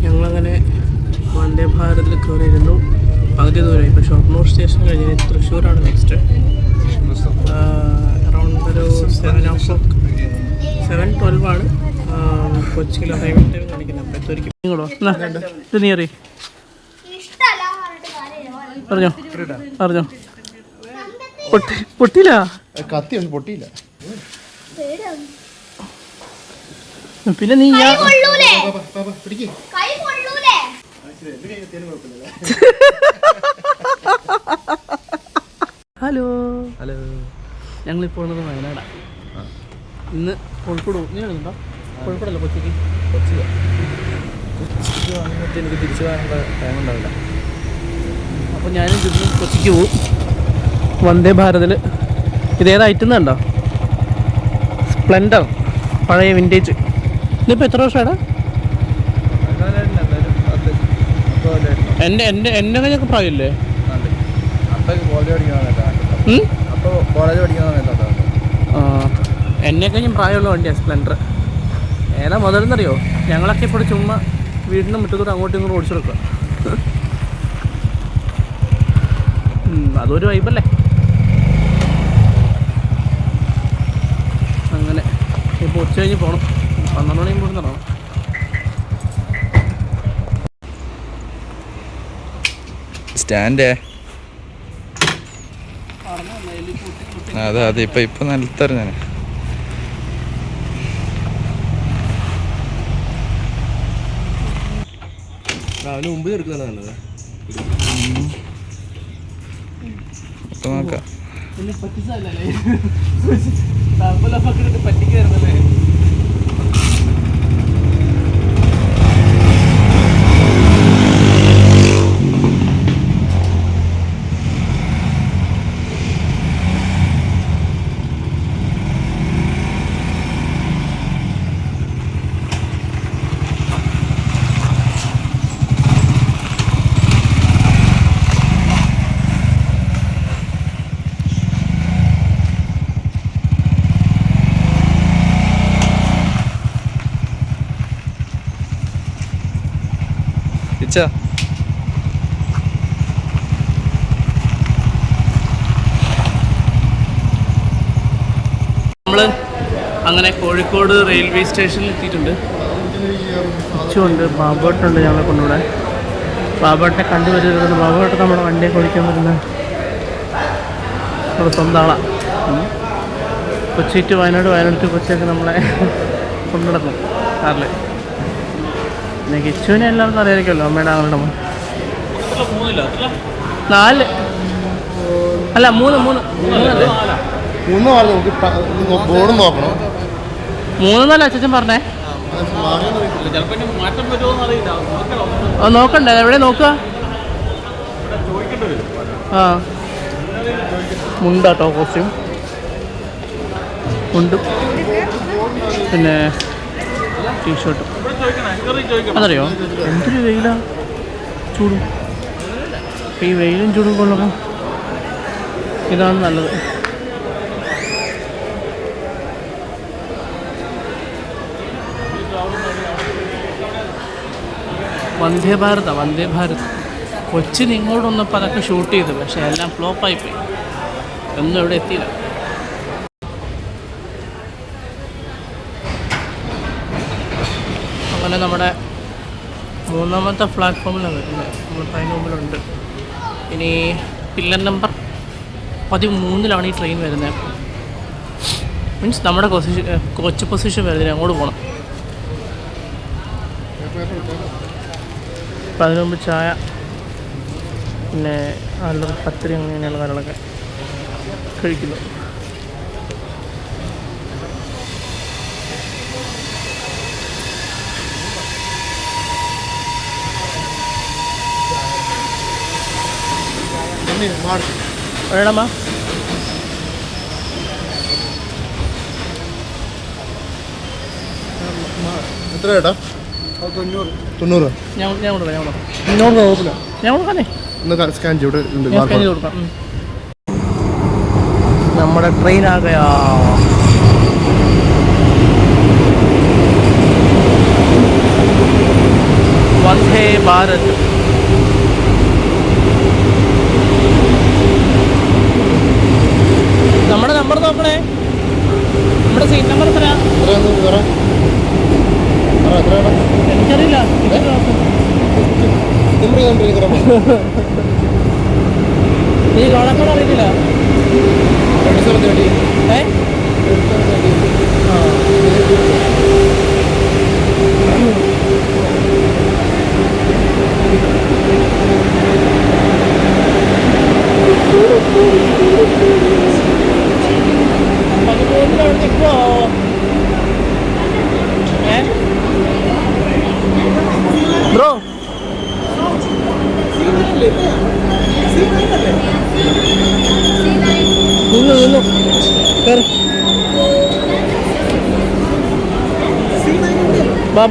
ഞങ്ങളങ്ങനെ വന്ദേ ഭാരതിൽ കയറിയിരുന്നു. പകുതി ദൂരം. ഇപ്പോൾ ഷൊർണൂർ സ്റ്റേഷൻ കഴിഞ്ഞ് തൃശ്ശൂരാണ് നെക്സ്റ്റ്. അറൗണ്ട് ഒരു 7:12 ആണ് കൊച്ചിയിൽ അറൈവൽ ടൈം കാണിക്കുന്നത്. അപ്പോഴത്തേക്ക് നിങ്ങളോ ഇത് നീ അറിയ പറഞ്ഞോ പറഞ്ഞോ. പൊട്ടിയില്ല, കത്തി പൊട്ടിയില്ല. പിന്നെ നീ ഹലോ ഹലോ, ഞങ്ങളിപ്പോൾ ഉള്ളത് വയനാടാണ്. ഇന്ന് കോഴിക്കോട് നീ എഴുതുന്നുണ്ടോ? കോഴിക്കോടല്ല, കൊച്ചിക്ക്. കൊച്ചി വന്നിട്ട് എനിക്ക് തിരിച്ചു പോകാനുള്ള ടൈം ഉണ്ടാവില്ല. അപ്പോൾ ഞാനും ചുറ്റും കൊച്ചിക്ക് പോവും വന്ദേ ഭാരതിൽ. ഇതേതാ ഐറ്റുന്നുണ്ടോ? സ്പ്ലെൻഡർ, പഴയ വിൻറ്റേജ്. ഇതിപ്പോൾ എത്ര വർഷമാടാ? എൻ്റെ കഴിഞ്ഞൊക്കെ പ്രായമില്ലേ? എന്നെ കഴിഞ്ഞും പ്രായമുള്ള വണ്ടിയാണ് സ്പ്ലെൻഡർ. ഏതാ മുതലെന്നറിയോ? ഞങ്ങളൊക്കെ ഇപ്പോൾ ചുമ്മാ വീടിൻ്റെ മുറ്റത്തോട്ട് അങ്ങോട്ടും ഇങ്ങോട്ടും ഓടിച്ചെടുക്കുക. അതൊരു വൈബല്ലേ. അങ്ങനെ ഇപ്പോൾ ഉച്ച കഴിഞ്ഞ് പോകണം. 12 മണിയും കൂടി നടണം. സ്റ്റാൻഡേ അതെ അതെ, ഇപ്പൊ നിലത്തറിഞ്ഞാണ്. രാവിലെ മുമ്പ് ചെറുക്കുന്നതാണ് നല്ലത്. നോക്കാം. പറ്റിക്കായിരുന്നല്ലേ? നമ്മൾ അങ്ങനെ കോഴിക്കോട് റെയിൽവേ സ്റ്റേഷനിൽ എത്തിയിട്ടുണ്ട്. ഉച്ചയുണ്ട്, ബാബുട്ടുണ്ട് ഞങ്ങളെ കൊണ്ടുവിടെ. ബാബുട്ടിനെ കണ്ടുവരുന്നത്. ബാബുട്ട് നമ്മുടെ വണ്ടിയൊക്കെ ഓടിക്കാൻ വരുന്ന നമ്മുടെ സ്വന്തം ആളാണ്. കൊച്ചി ടു വയനാട്, വയനാട് ടു കൊച്ചിയൊക്കെ നമ്മളെ കൊണ്ടുനടക്കും കാറിൽ. പിന്നെ കിച്ചുവിനെ എല്ലാവർക്കും അറിയാമായിരിക്കുമല്ലോ, അമ്മയുടെ ആളുടെ മോൻ. 4 അല്ല 3 അച്ഛൻ പറഞ്ഞേ. അത് നോക്കണ്ടേ? എവിടെ നോക്കുക? ആ മുണ്ടാട്ടോ, കോസ്റ്റ്യൂം മുണ്ടും പിന്നെ ടീഷർട്ടും. അതറിയോ എന്തൊരു വെയിലാ, ചൂടും. ഈ വെയിലും ചൂടും കൊള്ളണം. ഇതാണ് നല്ലത്. വന്ദേ ഭാരത് കൊച്ചിന് ഇങ്ങോട്ട് വന്നപ്പോൾ അതൊക്കെ ഷൂട്ട് ചെയ്തു. പക്ഷേ എല്ലാം ഫ്ലോപ്പായിപ്പോയി. ഒന്നും ഇവിടെ എത്തിയില്ല. അങ്ങനെ നമ്മുടെ 3ാമത്തെ പ്ലാറ്റ്ഫോമിലാണ് വരുന്നത്. നമ്മളിപ്പോൾ അതിന് മുമ്പിലുണ്ട്. ഇനി പില്ലർ നമ്പർ 13 ഈ ട്രെയിൻ വരുന്നത്. മീൻസ് നമ്മുടെ കൊച്ചി പൊസിഷൻ വരുന്നതിന് അങ്ങോട്ട് പോകണം. അപ്പം അതിന് മുമ്പ് ചായ, പിന്നെ നല്ല പത്തിരി, അങ്ങനെയുള്ള കാര്യങ്ങളൊക്കെ കഴിക്കുന്നു. വേണമ്മ എത്ര ചേട്ടാ? 90. ഞാൻ കൊടുക്കാനേ സ്കാൻ ചെയ്ത് കൊടുക്കാം. നമ്മുടെ ട്രെയിൻ ആകയാ. ഭാരത്. നമ്മുടെ നമ്പർ നോക്കണേ. നമ്മുടെ സീറ്റ് നമ്പർ എത്ര? എനിക്കറിയില്ല. നീ ലോണക്കോട് അറിയില്ല? ബ്രോ നിന്നു കയറി ബാ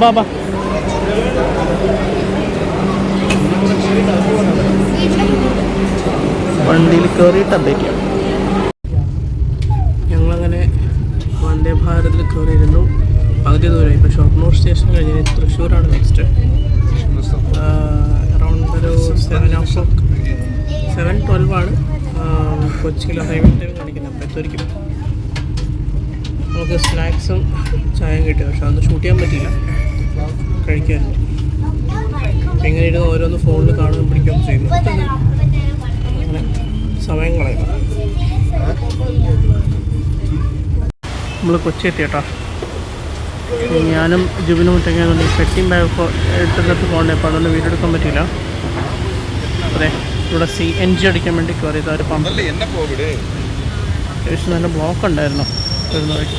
വണ്ടിയിൽ കയറിയിട്ട് അപ്ഡേറ്റ് ചെയ്യാം. ഞങ്ങളങ്ങനെ വന്ദേ ഭാരതിൽ കയറിയിരുന്നു. പകുതി ദൂരം. ഇപ്പോൾ ഷൊർണൂർ സ്റ്റേഷൻ കഴിഞ്ഞ് തൃശ്ശൂരാണ് നെക്സ്റ്റ്. അറൗണ്ട് ഒരു 7:12 കൊച്ചിയിൽ ഹൈവേ ടൈം കാണിക്കുന്നത്. അപ്പോഴത്തേക്കും നമുക്ക് സ്നാക്സും ചായയും കിട്ടി. പക്ഷെ അതൊന്നും ഷൂട്ട് ചെയ്യാൻ പറ്റിയില്ല, കഴിക്കായിരുന്നു. അപ്പം ഇങ്ങനെ ഇരുന്ന് ഓരോന്ന് ഫോണിൽ കാണുകയും പിടിക്കുകയും ചെയ്യുന്നു. അങ്ങനെ സമയം കളയുന്നു. നമ്മൾ കൊച്ചി എത്തി കേട്ടോ. ഞാനും ജുബിനും മുട്ടയ്ക്കാന്നുണ്ട്. പെട്ടിയും ബാഗൊക്കെ എടുത്തിട്ട് പോകണ്ടേ, അപ്പോൾ അതുകൊണ്ട് വീഡിയോ എടുക്കാൻ പറ്റിയില്ല. അതെ, ഇവിടെ CNG അടിക്കാൻ വേണ്ടി കയറിയത്. ഒരു പമ്പ് അത്യാവശ്യം നല്ല ബ്ലോക്ക് ഉണ്ടായിരുന്നു വരുന്ന വഴി.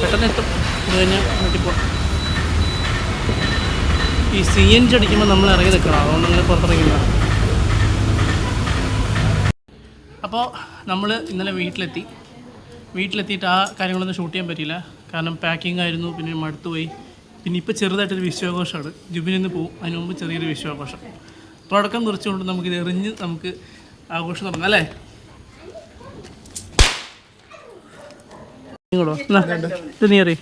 പെട്ടെന്ന് എത്തും. അത് കഴിഞ്ഞാൽ വീട്ടിൽ പോകും. ഈ CNG അടിക്കുമ്പോൾ നമ്മൾ ഇറങ്ങി നിൽക്കണം, അതുകൊണ്ട് നിങ്ങൾ പുറത്തിറങ്ങില്ല. അപ്പോൾ നമ്മൾ ഇന്നലെ വീട്ടിലെത്തിയിട്ട് ആ കാര്യങ്ങളൊന്നും ഷൂട്ട് ചെയ്യാൻ പറ്റിയില്ല. കാരണം പാക്കിംഗ് ആയിരുന്നു, പിന്നെ മടുത്തുപോയി. പിന്നെ ഇപ്പോൾ ചെറുതായിട്ടൊരു വിശ്വാഘോഷമാണ്. ജുബിനിന്ന് പോവും, അതിന് മുമ്പ് ചെറിയൊരു വിശ്വാഘോഷം. തുടക്കം കുറിച്ചുകൊണ്ട് നമുക്കിത് എറിഞ്ഞ് നമുക്ക് ആഘോഷം തുടങ്ങാം അല്ലേ? നിങ്ങളോ ഇത് നീ അറിയ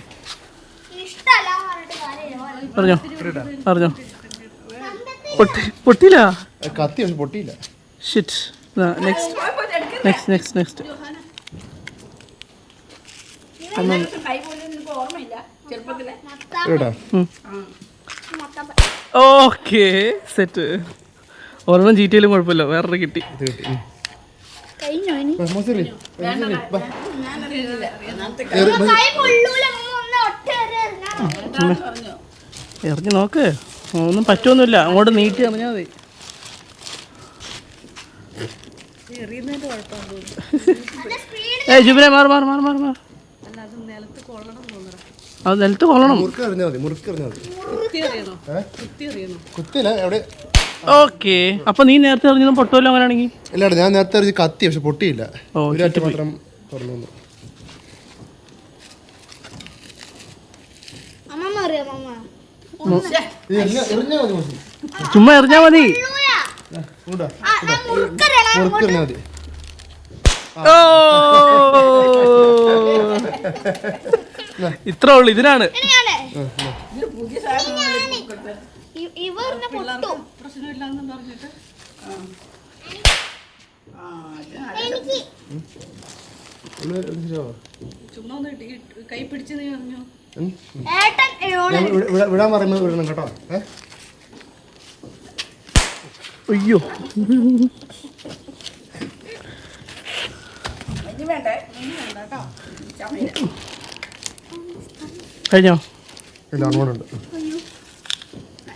പറഞ്ഞോ പൊട്ടിയില്ല. പൊട്ടിയില്ല. ഷിറ്റ്. Next okay set. ഒരെണ്ണം GTA-ലും കുഴപ്പമില്ല, വേറൊരു കിട്ടി. എറിഞ്ഞ് നോക്ക്, ഒന്നും പറ്റുമൊന്നുമില്ല. അങ്ങോട്ട് നീട്ടി എറിഞ്ഞാൽ മതി. ജുബിനെ മാറി. അത് നിലത്ത് കൊള്ളണം. ഓക്കെ. അപ്പൊ നീ നേരത്തെ എറിഞ്ഞതും പൊട്ടുമല്ലോ അങ്ങനെയാണെങ്കിൽ? ഇല്ല, ഞാൻ നേരത്തെ എറിഞ്ഞ് കത്തി, പക്ഷെ പൊട്ടിയില്ല. മാത്രം തുറന്നു. ചുമ്മാ എറിഞ്ഞാ മതി. ഇത്ര ഉള്ളു ഇതിനാണ്. വിടാൻ പറയുന്നത് വിടണം കേട്ടോ. അയ്യോ കഴിഞ്ഞോ?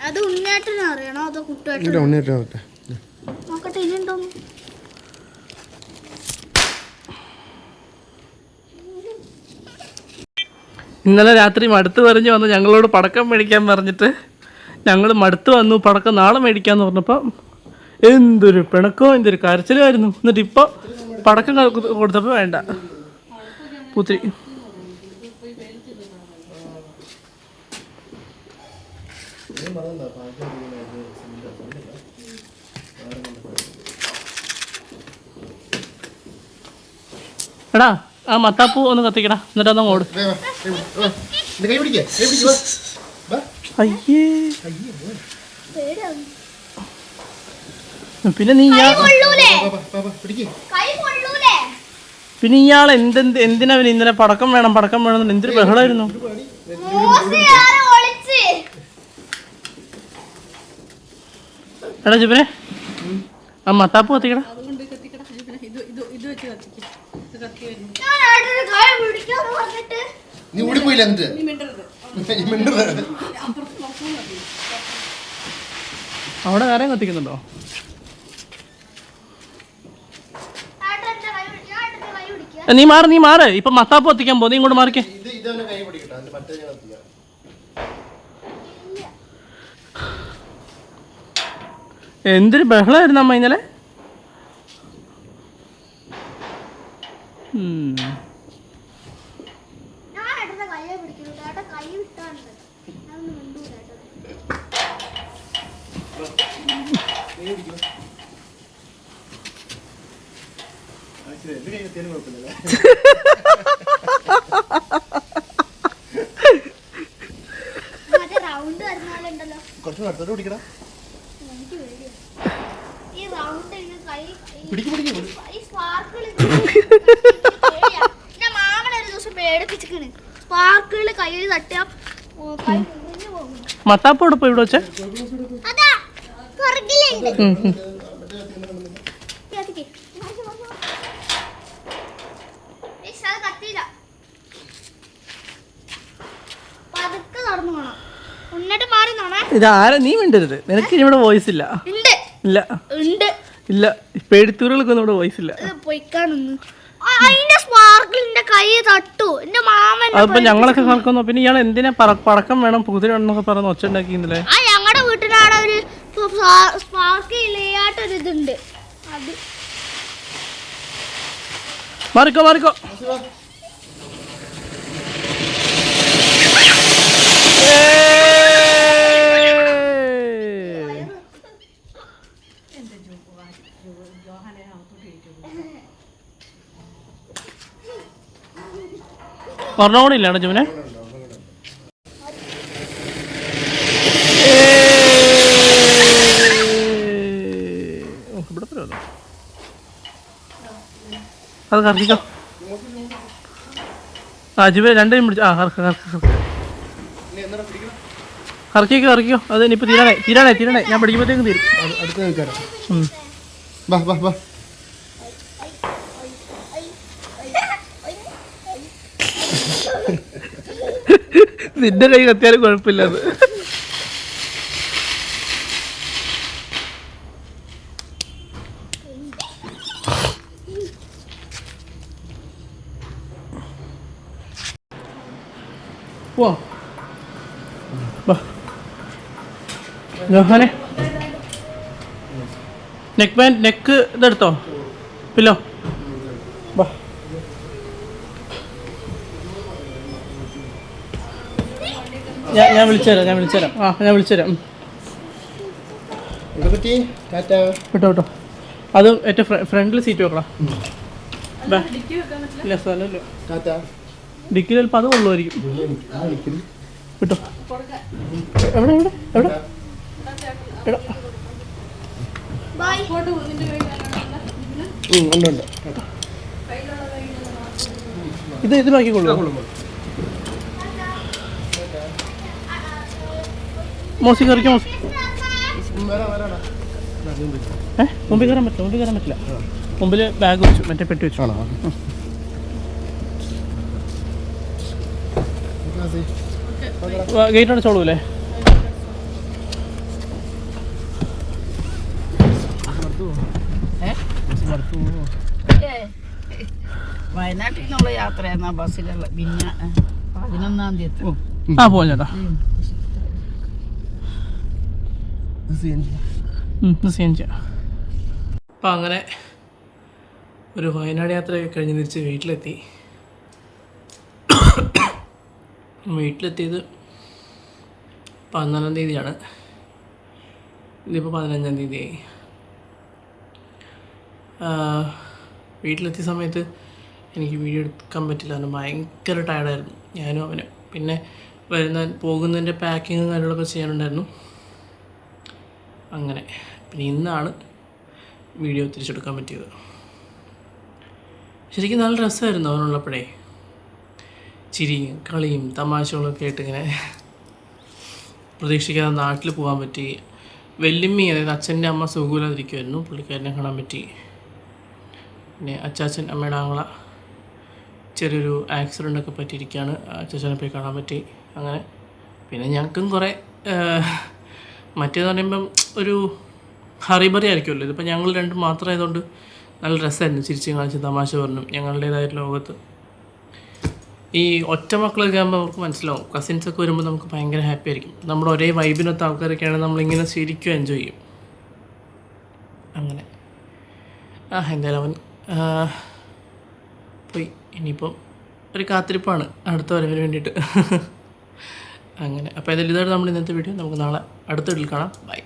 അത് ഉണ്ണിയേട്ടനെ അറിയണോ അതോ കുട്ടുവേട്ടൻ? നോക്കട്ടെ ഇനിയുണ്ടോ. ഇന്നലെ രാത്രി മടുത്ത് പറഞ്ഞ് വന്ന് ഞങ്ങളോട് പടക്കം മേടിക്കാൻ പറഞ്ഞിട്ട് ഞങ്ങൾ മടുത്ത് വന്നു, പടക്കം നാളെ മേടിക്കാമെന്ന് പറഞ്ഞപ്പോൾ എന്തൊരു പിണക്കോ എന്തൊരു കരച്ചിലുമായിരുന്നു. എന്നിട്ട് ഇപ്പോൾ പടക്കം കൊടുത്തപ്പോൾ വേണ്ട പൂത്തിരി. എടാ ആ മത്താപ്പൂ ഒന്ന് കത്തിക്കടാ, എന്നിട്ട് ഒന്ന് ഓട്. അയ്യേ പേടിയാവുന്നു. പിന്നെ നീ കൈ കൊള്ളൂലേ? പിടിക്ക്. കൈ കൊള്ളൂലേ? പിന്നെ ഇയാൾ എന്തിനാ പിന്നെ ഇന്നലെ പടക്കം വേണം എന്തൊരു ബഹളമായിരുന്നു. മോശം ആരോ ഒളിച്ച്. എടാ ജിബിനെ ആ മത്താപ്പ് കത്തിക്കടാ. ഞാൻ ആരുടെ കൈ പിടിക്കാന്ന് പറഞ്ഞിട്ട് നീ ഓടിപ്പോയില്ല എന്നിട്ട് മിണ്ടരുത്. അവിടെ ആരെയും കത്തിക്കുന്നുണ്ടോ? നീ മാറ് ഇപ്പൊ മത്താപ്പ് കത്തിക്കാൻ പോ. നീ ഇങ്ങോട്ട് മാറിക്കേ. ഇതവനെ കൈ പിടിക്കട്ടെ, അതിന്റെ മറ്റേ ഞാൻ കത്തിക്കാം. എന്തൊരു ബഹളമായിരുന്നു അമ്മ ഇന്നലെ. ഞാൻ ഏട്ടന്റെ കയ്യെ പിടിക്കുന്നു. ഏട്ടൻ കൈ വിട്ടാണ്. അതൊന്നും മിണ്ടൂല ഏട്ടൻ. എന്റെ കൈ കത്തിയാലും കുഴപ്പമില്ലല്ലേ. മറ്റേ റൗണ്ട് വരുന്നാലുണ്ടല്ലോ. കുറച്ച് നടത്തോട്ട് പിടിക്കടാ. എനിക്ക് പേടിയാ. ഈ റൗണ്ട് ഇങ്ങനെ കൈ പിടിക്ക്. ഈ സ്പാർക്കിള് എന്റെ മാമനെ ഒരു ദിവസം പേടിപ്പിച്ചിക്കണ്. സ്പാർക്കിള് കയ്യിൽ തട്ടിയാ കൈ മുറിഞ്ഞു പോകും. മത്താപ്പ് ഇവിടെ പോയി ഇവിടെ വെച്ചേ. അതാ പുറകിലുണ്ട്. കത്തിക്ക്. അത് കത്തിയില്ല. പതുക്കെ നടന്നു പോണം. ഉന്നിട്ട് മാറി നോണേ. ഇതാരാ? നീ മിണ്ടരുത്. നിനക്ക് ഇവിടെ വോയിസ് ഇല്ല. ഉണ്ട് ഇല്ല ഉണ്ട് ഇല്ല. പേടിത്തൂറുകൾക്കൊന്നും ഇവിടെ വോയിസ് ഇല്ല. പൊയ്ക്കാണൊന്ന് അതിന്റെ സ്പാർക്കിളിന്റെ കൈ തട്ടു. എന്റെ മാമൻ അതിപ്പോ ഞങ്ങളൊക്കെ നടക്കുന്നു. പിന്നെ ഇയാൾ എന്തിനാ പടക്കം വേണം കുതിര വേണമെന്നൊക്കെ പറഞ്ഞ് ഒച്ച ഉണ്ടാക്കിയില്ലേ? ആ ഞങ്ങളുടെ വീട്ടിലാണ് ഒരു സ്പാർക്ക് ഇല്ലാത്തൊരു ഇതുണ്ട്. അത് മാറിക്കോ. ഒരെണ്ണം കൂടി ഇല്ലാണോ ജുവിനെ? ഇവിടെ പറയുമല്ലോ. അത് കറക്കിക്കോ. ആ ജുവെ രണ്ടും പിടിച്ചു. ആ കറക്കിക്കോ. അത് ഇനിയിപ്പോൾ തീരണേ. ഞാൻ പിടിക്കുമ്പോഴത്തേക്കും തീരും. അടുത്ത് നിൽക്കാരം. ബാ. നിന്റെ കൈ കത്തിയാലും കുഴപ്പമില്ല. അത് പോവാ. ജോഹാനെ നെക്ക് ഇതെടുത്തോ പില്ലോ. വാ. ഞാൻ വിളിച്ചുതരാം. ഞാൻ വിളിച്ചുതരാം. വിട്ടോ. അത് ഏറ്റവും ഫ്രണ്ടിൽ സീറ്റ് വെക്കണം. ഇല്ല സ്ഥലമില്ല. ഡിക്കിൽ ചിലപ്പോൾ അത് കൊള്ളുമായിരിക്കും. വിട്ടോ. എവിടെ ഇത് നോക്കിക്കൊള്ളു. മോശി കറിക്കോ. മുമ്പിൽ കയറാൻ പറ്റില്ല. മുമ്പിൽ ബാഗ് വെച്ചു, മറ്റേ പെട്ടി വെച്ചു. ഗേറ്റ് അടച്ചോളൂല്ലേ? വയനാട്ടിൽ നിന്നുള്ള യാത്രയാണ് ബസ്സിലുള്ള. പിന്നെ 11-ാം തീയതി ആ പോവാം ചേട്ടാ. അപ്പം അങ്ങനെ ഒരു വയനാട് യാത്രയൊക്കെ കഴിഞ്ഞ് തിരിച്ച് വീട്ടിലെത്തി. വീട്ടിലെത്തിയത് 14-ാം തീയതിയാണ്. ഇതിപ്പോൾ 15-ാം തീയതിയായി. വീട്ടിലെത്തിയ സമയത്ത് എനിക്ക് വീഡിയോ എടുക്കാൻ പറ്റില്ല. കാരണം ഭയങ്കര ടയർഡായിരുന്നു ഞാനും അവനും. പിന്നെ പോകുന്നതിൻ്റെ പാക്കിങ്ങും കാര്യങ്ങളൊക്കെ ചെയ്യാനുണ്ടായിരുന്നു. അങ്ങനെ പിന്നെ ഇന്നാണ് വീഡിയോ തിരിച്ചെടുക്കാൻ പറ്റിയത്. ശരിക്കും നല്ല രസമായിരുന്നു അവനുള്ളപ്പോഴേ. ചിരിയും കളിയും തമാശകളൊക്കെ ആയിട്ട് ഇങ്ങനെ പ്രതീക്ഷിക്കാതെ നാട്ടിൽ പോകാൻ പറ്റി. വെല്ലുമ്മി, അതായത് അച്ഛൻ്റെ അമ്മ സുഖമില്ലാതിരിക്കുമായിരുന്നു, പുള്ളിക്കാരനെ കാണാൻ പറ്റി. പിന്നെ അച്ചാച്ചൻ, അമ്മയുടെ ആങ്ങള ചെറിയൊരു ആക്സിഡൻ്റൊക്കെ പറ്റിയിരിക്കുകയാണ്, അച്ചാച്ചനെ പോയി കാണാൻ പറ്റി. അങ്ങനെ പിന്നെ ഞങ്ങൾക്കും കുറേ മറ്റേന്ന് പറയുമ്പം ഒരു ഹറിബറി ആയിരിക്കുമല്ലോ. ഇതിപ്പോൾ ഞങ്ങൾ രണ്ടും മാത്രമായതുകൊണ്ട് നല്ല രസമായിരുന്നു, ചിരിച്ചും കാണിച്ച് തമാശ പറഞ്ഞു ഞങ്ങളുടേതായ ലോകത്ത്. ഈ ഒറ്റ മക്കളൊക്കെ ആകുമ്പോൾ അവർക്ക് മനസ്സിലാവും. കസിൻസൊക്കെ വരുമ്പോൾ നമുക്ക് ഭയങ്കര ഹാപ്പി ആയിരിക്കും. നമ്മുടെ ഒരേ വൈബിനൊത്ത ആൾക്കാരൊക്കെയാണെങ്കിൽ നമ്മളിങ്ങനെ ശരിക്കും എൻജോയ് ചെയ്യും. അങ്ങനെ എന്തായാലും അവൻ പോയി. ഇനിയിപ്പം ഒരു കാത്തിരിപ്പാണ് അടുത്ത വരവിന് വേണ്ടിയിട്ട്. അങ്ങനെ അപ്പോൾ ഏതായാലും ഇതാണ് നമ്മൾ ഇന്നത്തെ വീഡിയോ. നമുക്ക് നാളെ അടുത്ത വീട്ടിൽ കാണാം. ബൈ.